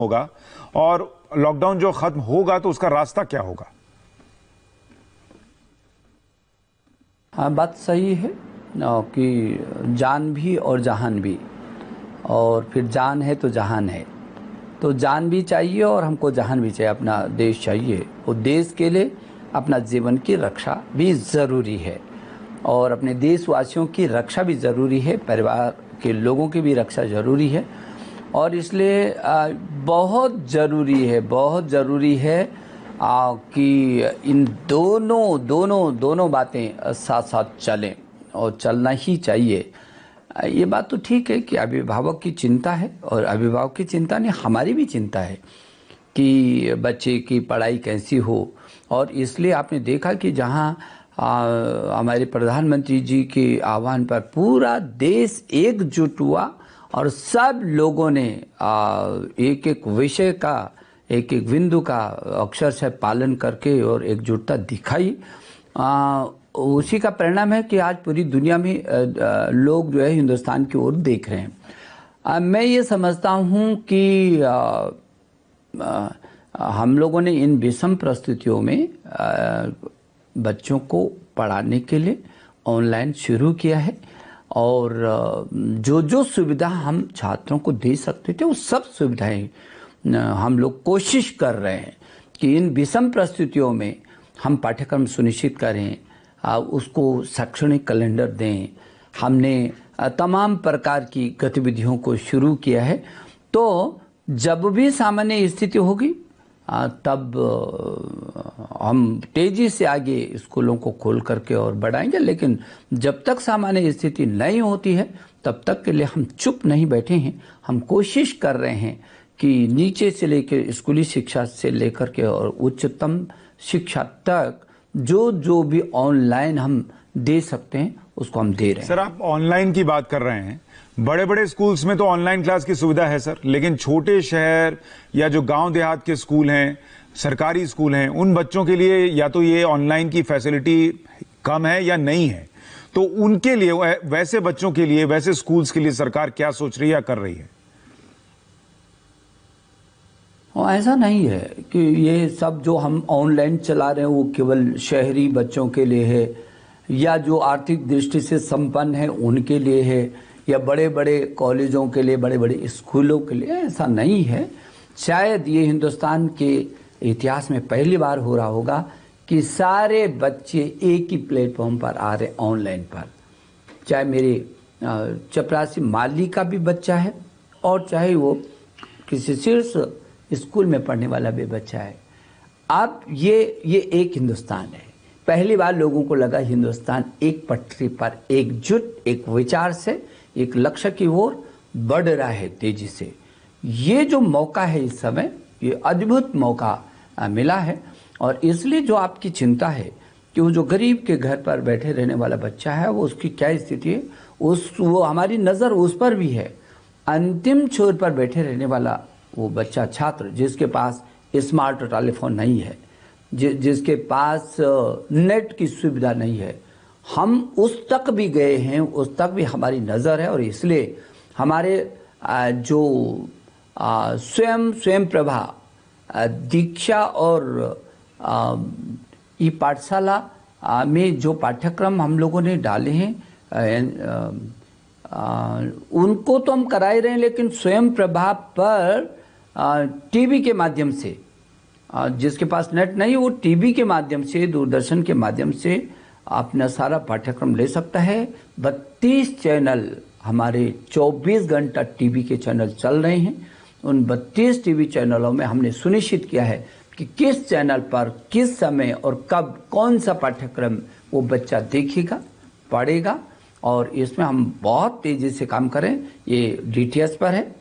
होगा और लॉकडाउन जो खत्म होगा तो उसका रास्ता क्या होगा? हाँ, बात सही है कि जान भी और जहान भी, और फिर जान है तो जहान है। तो जान भी चाहिए और हमको जहान भी चाहिए, अपना देश चाहिए। और देश के लिए अपना जीवन की रक्षा भी ज़रूरी है और अपने देशवासियों की रक्षा भी ज़रूरी है, परिवार के लोगों की भी रक्षा ज़रूरी है। और इसलिए बहुत ज़रूरी है कि इन दोनों बातें साथ साथ चलें और चलना ही चाहिए। ये बात तो ठीक है कि अभिभावक की चिंता है, और अभिभावक की चिंता नहीं, हमारी भी चिंता है कि बच्चे की पढ़ाई कैसी हो। और इसलिए आपने देखा कि जहाँ हमारे प्रधानमंत्री जी के आह्वान पर पूरा देश एकजुट हुआ और सब लोगों ने एक एक विषय का, एक एक बिंदु का अक्षर से पालन करके और एकजुटता दिखाई। उसी का परिणाम है कि आज पूरी दुनिया में लोग जो है हिंदुस्तान की ओर देख रहे हैं। मैं ये समझता हूँ कि हम लोगों ने इन विषम परिस्थितियों में बच्चों को पढ़ाने के लिए ऑनलाइन शुरू किया है, और जो जो सुविधा हम छात्रों को दे सकते थे वो सब सुविधाएं हम लोग कोशिश कर रहे हैं कि इन विषम परिस्थितियों में हम पाठ्यक्रम सुनिश्चित करें, उसको शैक्षणिक कैलेंडर दें। हमने तमाम प्रकार की गतिविधियों को शुरू किया है। तो जब भी सामान्य स्थिति होगी तब हम तेजी से आगे स्कूलों को खोल करके और बढ़ाएंगे, लेकिन जब तक सामान्य स्थिति नहीं होती है तब तक के लिए हम चुप नहीं बैठे हैं। हम कोशिश कर रहे हैं कि नीचे से लेकर स्कूली शिक्षा से लेकर के और उच्चतम शिक्षा तक जो जो भी ऑनलाइन हम दे सकते हैं उसको हम दे रहे हैं। सर, आप ऑनलाइन की बात कर रहे हैं। बड़े बड़े स्कूल्स में तो ऑनलाइन क्लास की सुविधा है सर, लेकिन छोटे शहर या जो गांव देहात के स्कूल हैं, सरकारी स्कूल हैं, उन बच्चों के लिए या तो ये ऑनलाइन की फैसिलिटी कम है या नहीं है। तो उनके लिए, वैसे बच्चों के लिए, वैसे स्कूल्स के लिए सरकार क्या सोच रही है या कर रही है? ऐसा नहीं है कि ये सब जो हम ऑनलाइन चला रहे हैं वो केवल शहरी बच्चों के लिए है या जो आर्थिक दृष्टि से संपन्न है उनके लिए है या बड़े बड़े कॉलेजों के लिए, बड़े बड़े स्कूलों के लिए। ऐसा नहीं है। शायद ये हिंदुस्तान के इतिहास में पहली बार हो रहा होगा कि सारे बच्चे एक ही प्लेटफॉर्म पर आ रहे ऑनलाइन पर, चाहे मेरे चपरासी माली का भी बच्चा है और चाहे वो किसी शीर्ष स्कूल में पढ़ने वाला भी बच्चा है। अब ये एक हिंदुस्तान है। पहली बार लोगों को लगा हिंदुस्तान एक पटरी पर एकजुट, एक विचार से एक लक्ष्य की ओर बढ़ रहा है तेजी से। ये जो मौका है इस समय, ये अद्भुत मौका मिला है। और इसलिए जो आपकी चिंता है कि वो जो गरीब के घर पर बैठे रहने वाला बच्चा है वो उसकी क्या स्थिति है, वो हमारी नज़र उस पर भी है। अंतिम छोर पर बैठे रहने वाला वो बच्चा, छात्र जिसके पास स्मार्ट टेलीफोन नहीं है, जिसके पास नेट की सुविधा नहीं है, हम उस तक भी गए हैं, उस तक भी हमारी नज़र है। और इसलिए हमारे जो स्वयं प्रभा दीक्षा और ई पाठशाला में जो पाठ्यक्रम हम लोगों ने डाले हैं उनको तो हम कराए रहे हैं, लेकिन स्वयं प्रभा पर टीवी के माध्यम से, जिसके पास नेट नहीं वो टीवी के माध्यम से, दूरदर्शन के माध्यम से अपना सारा पाठ्यक्रम ले सकता है। 32 चैनल, हमारे 24 घंटा टीवी के चैनल चल रहे हैं। उन 32 टीवी चैनलों में हमने सुनिश्चित किया है कि किस चैनल पर किस समय और कब कौन सा पाठ्यक्रम वो बच्चा देखेगा, पढ़ेगा। और इसमें हम बहुत तेज़ी से काम करें। ये डीटीएच पर है,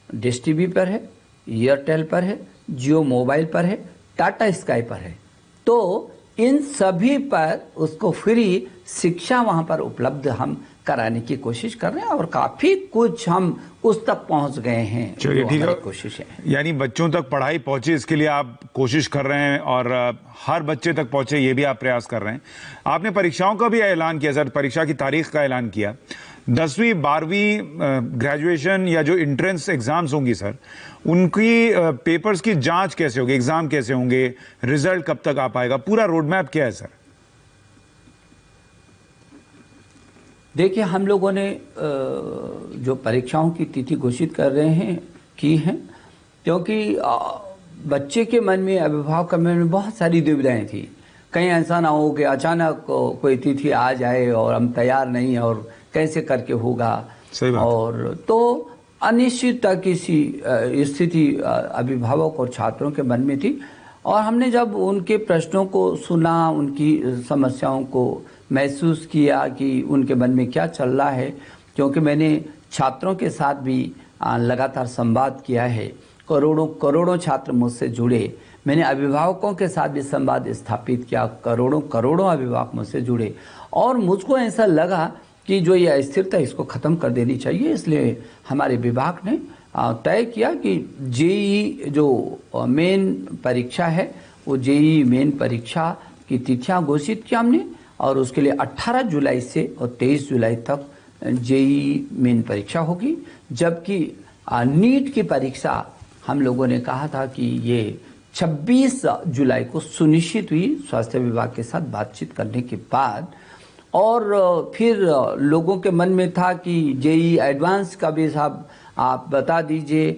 डिश टीवी पर है, एयरटेल पर है, जियो मोबाइल पर है, टाटा स्काई पर है। तो इन सभी पर उसको फ्री शिक्षा वहाँ पर उपलब्ध हम कराने की कोशिश कर रहे हैं और काफ़ी कुछ हम उस तक पहुँच गए हैं। चलिए, ठीक है। कोशिश है, यानी बच्चों तक पढ़ाई पहुंचे इसके लिए आप कोशिश कर रहे हैं और हर बच्चे तक पहुंचे ये भी आप प्रयास कर रहे हैं। आपने परीक्षाओं का भी ऐलान किया सर, परीक्षा की तारीख का ऐलान किया, 10वीं 12वीं ग्रेजुएशन या जो एंट्रेंस एग्जाम्स होंगी सर, उनकी पेपर्स की जांच कैसे होगी, एग्जाम कैसे होंगे, रिजल्ट कब तक आ पाएगा, पूरा रोड मैप क्या है सर? देखिए, हम लोगों ने जो परीक्षाओं की तिथि घोषित कर रहे हैं की हैं, क्योंकि बच्चे के मन में, अभिभावक के मन में बहुत सारी दुविधाएं थी। कहीं ऐसा ना हो कि अचानक कोई तिथि आ जाए और हम तैयार नहीं और कैसे करके होगा। सही बात। और तो अनिश्चितता की सी स्थिति अभिभावक और छात्रों के मन में थी। और हमने जब उनके प्रश्नों को सुना, उनकी समस्याओं को महसूस किया कि उनके मन में क्या चल रहा है, क्योंकि मैंने छात्रों के साथ भी लगातार संवाद किया है। करोड़ों छात्र मुझसे जुड़े। मैंने अभिभावकों के साथ भी संवाद स्थापित किया। करोड़ों अभिभावक मुझसे जुड़े और मुझको ऐसा लगा कि जो ये अस्थिरता, इसको ख़त्म कर देनी चाहिए। इसलिए हमारे विभाग ने तय किया कि जेईई जो मेन परीक्षा है, वो जेईई मेन परीक्षा की तिथियां घोषित किया हमने, और उसके लिए 18 जुलाई से और 23 जुलाई तक जेईई मेन परीक्षा होगी। जबकि नीट की परीक्षा हम लोगों ने कहा था कि ये 26 जुलाई को सुनिश्चित हुई, स्वास्थ्य विभाग के साथ बातचीत करने के बाद। और फिर लोगों के मन में था कि जेईई एडवांस का भी साहब आप बता दीजिए,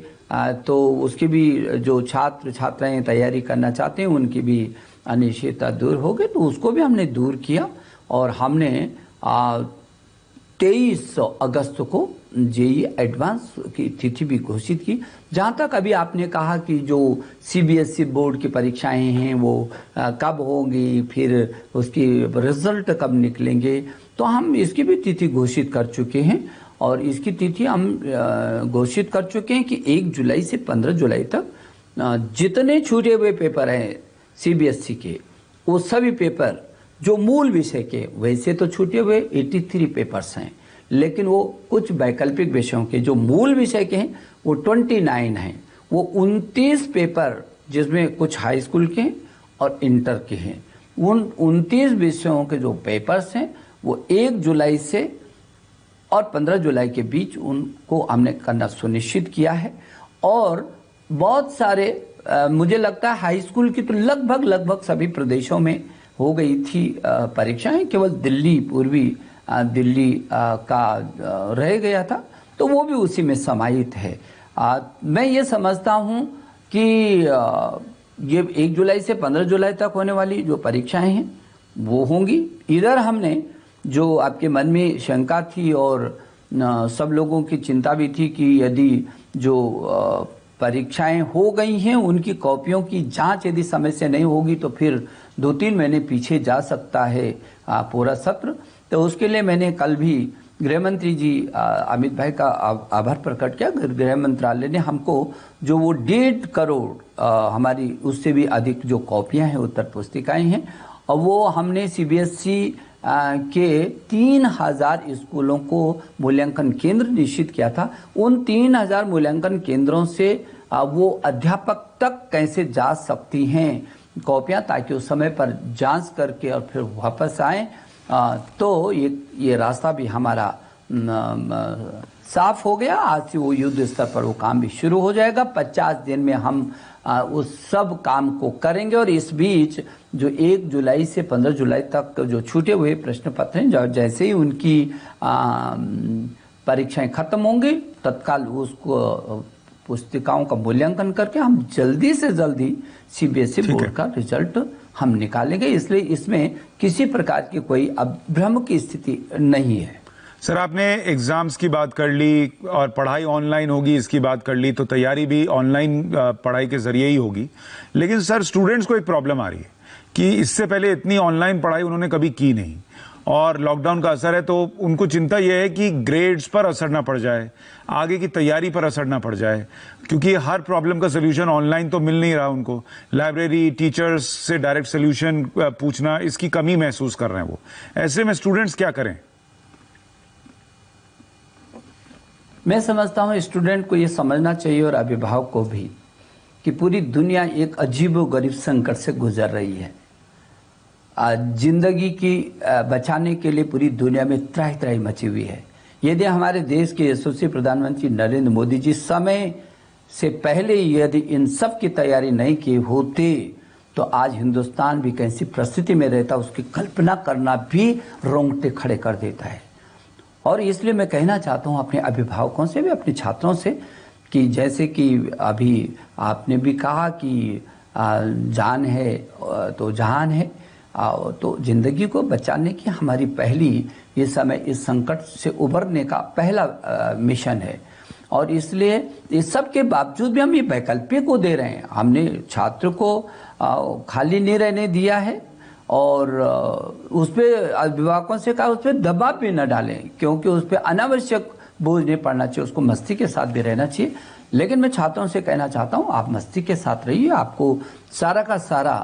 तो उसकी भी जो छात्र छात्राएं तैयारी करना चाहते हैं उनकी भी अनिश्चितता दूर हो गई। तो उसको भी हमने दूर किया और हमने 23 अगस्त को जेईई एडवांस की तिथि भी घोषित की। जहाँ तक अभी आपने कहा कि जो सीबीएसई बोर्ड की परीक्षाएं हैं वो कब होंगी, फिर उसकी रिजल्ट कब निकलेंगे, तो हम इसकी भी तिथि घोषित कर चुके हैं। और इसकी तिथि हम घोषित कर चुके हैं कि 1 जुलाई से 15 जुलाई तक जितने छूटे हुए पेपर हैं सीबीएसई के, वो सभी पेपर जो मूल विषय के, वैसे तो छूटे हुए 83 पेपर्स हैं, लेकिन वो कुछ वैकल्पिक विषयों के जो मूल विषय के हैं वो 29 हैं। वो 29 पेपर, जिसमें कुछ हाई स्कूल के हैं और इंटर के हैं, उन 29 विषयों के जो पेपर्स हैं वो 1 जुलाई से और 15 जुलाई के बीच उनको हमने करना सुनिश्चित किया है। और बहुत सारे मुझे लगता है हाई स्कूल की तो लगभग सभी प्रदेशों में हो गई थी परीक्षाएं, केवल दिल्ली, पूर्वी दिल्ली का रह गया था, तो वो भी उसी में समाहित है। मैं ये समझता हूँ कि ये 1 जुलाई से 15 जुलाई तक होने वाली जो परीक्षाएं हैं वो होंगी। इधर हमने जो आपके मन में शंका थी और सब लोगों की चिंता भी थी कि यदि जो परीक्षाएं हो गई हैं उनकी कॉपियों की जांच यदि समय से नहीं होगी तो फिर 2-3 महीने पीछे जा सकता है पूरा सत्र। तो उसके लिए मैंने कल भी गृह मंत्री जी अमित भाई का आभार प्रकट किया। गृह मंत्रालय ने हमको जो वो 1.5 करोड़ हमारी उससे भी अधिक जो कॉपियां हैं, उत्तर पुस्तिकाएं हैं, और वो हमने सीबीएसई के 3000 स्कूलों को मूल्यांकन केंद्र निश्चित किया था। उन 3000 मूल्यांकन केंद्रों से वो अध्यापक तक कैसे जा सकती हैं कॉपियां, ताकि उस समय पर जांच करके और फिर वापस आएं। तो ये रास्ता भी हमारा साफ हो गया। आज से वो युद्ध स्तर पर वो काम भी शुरू हो जाएगा। 50 दिन में हम उस सब काम को करेंगे। और इस बीच जो 1 जुलाई से 15 जुलाई तक जो छूटे हुए प्रश्न पत्र हैं, जैसे ही उनकी परीक्षाएं खत्म होंगी, तत्काल उसको पुस्तिकाओं का मूल्यांकन करके हम जल्दी से जल्दी सीबीएसई बोर्ड का रिजल्ट हम निकालेंगे। इसलिए इसमें किसी प्रकार की कोई भ्रम की स्थिति नहीं है। सर, आपने एग्जाम्स की बात कर ली और पढ़ाई ऑनलाइन होगी इसकी बात कर ली, तो तैयारी भी ऑनलाइन पढ़ाई के जरिए ही होगी। लेकिन सर, स्टूडेंट्स को एक प्रॉब्लम आ रही है कि इससे पहले इतनी ऑनलाइन पढ़ाई उन्होंने कभी की नहीं और लॉकडाउन का असर है, तो उनको चिंता यह है कि ग्रेड्स पर असर ना पड़ जाए, आगे की तैयारी पर असर ना पड़ जाए, क्योंकि हर प्रॉब्लम का सोल्यूशन ऑनलाइन तो मिल नहीं रहा उनको। लाइब्रेरी, टीचर्स से डायरेक्ट सोल्यूशन पूछना, इसकी कमी महसूस कर रहे हैं वो। ऐसे में स्टूडेंट्स क्या करें? मैं समझता हूँ स्टूडेंट को ये समझना चाहिए और अभिभावक को भी कि पूरी दुनिया एक अजीबोगरीब संकट से गुजर रही है। जिंदगी की बचाने के लिए पूरी दुनिया में त्राही त्राही मची हुई है। यदि हमारे देश के यशस्वी प्रधानमंत्री नरेंद्र मोदी जी समय से पहले यदि इन सब की तैयारी नहीं किए होते तो आज हिंदुस्तान भी कैसी परिस्थिति में रहता, उसकी कल्पना करना भी रोंगटे खड़े कर देता है। और इसलिए मैं कहना चाहता हूँ अपने अभिभावकों से भी, अपने छात्रों से, कि जैसे कि अभी आपने भी कहा कि जान है तो जहान है, तो जिंदगी को बचाने की हमारी पहली ये समय इस संकट से उबरने का पहला मिशन है। और इसलिए इस सब के बावजूद भी हम ये वैकल्पिक को दे रहे हैं। हमने छात्र को खाली नहीं रहने दिया है और उस पर अभिभावकों से कहा उस पर दबाव भी न डालें, क्योंकि उस पर अनावश्यक बोझ नहीं पड़ना चाहिए, उसको मस्ती के साथ भी रहना चाहिए। लेकिन मैं छात्रों से कहना चाहता हूँ आप मस्ती के साथ रहिए, आपको सारा का सारा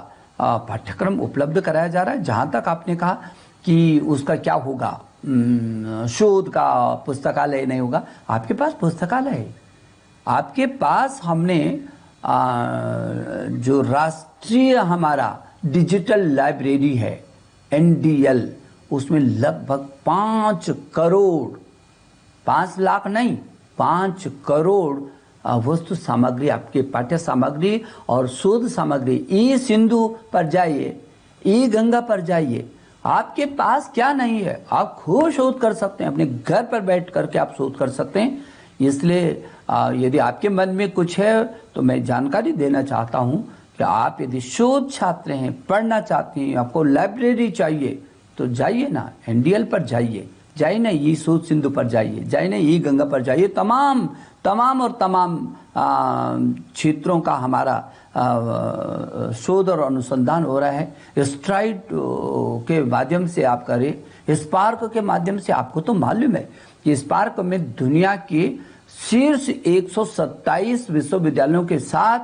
पाठ्यक्रम उपलब्ध कराया जा रहा है। जहाँ तक आपने कहा कि उसका क्या होगा, शोध का पुस्तकालय नहीं होगा, आपके पास पुस्तकालय है, आपके पास हमने जो राष्ट्रीय हमारा डिजिटल लाइब्रेरी है NDL, उसमें लगभग 5 करोड़, 5 लाख नहीं 5 करोड़ वस्तु सामग्री, आपके पाठ्य सामग्री और शोध सामग्री। ई सिंधु पर जाइए, ई गंगा पर जाइए, आपके पास क्या नहीं है, आप खूब शोध कर सकते हैं, अपने घर पर बैठ करके आप शोध कर सकते हैं। इसलिए यदि आपके मन में कुछ है तो मैं जानकारी देना चाहता हूं कि आप यदि शोध छात्र हैं, पढ़ना चाहते हैं, आपको लाइब्रेरी चाहिए तो जाइए ना, NDL पर जाइए, जाइए ना ई शोध सिंधु पर जाइए, जाइए ना ई गंगा पर जाइए। तमाम क्षेत्रों का हमारा शोध और अनुसंधान हो रहा है। स्ट्राइड के माध्यम से आप करें, स्पार्क के माध्यम से, आपको तो मालूम है कि स्पार्क में दुनिया के शीर्ष 127 विश्वविद्यालयों के साथ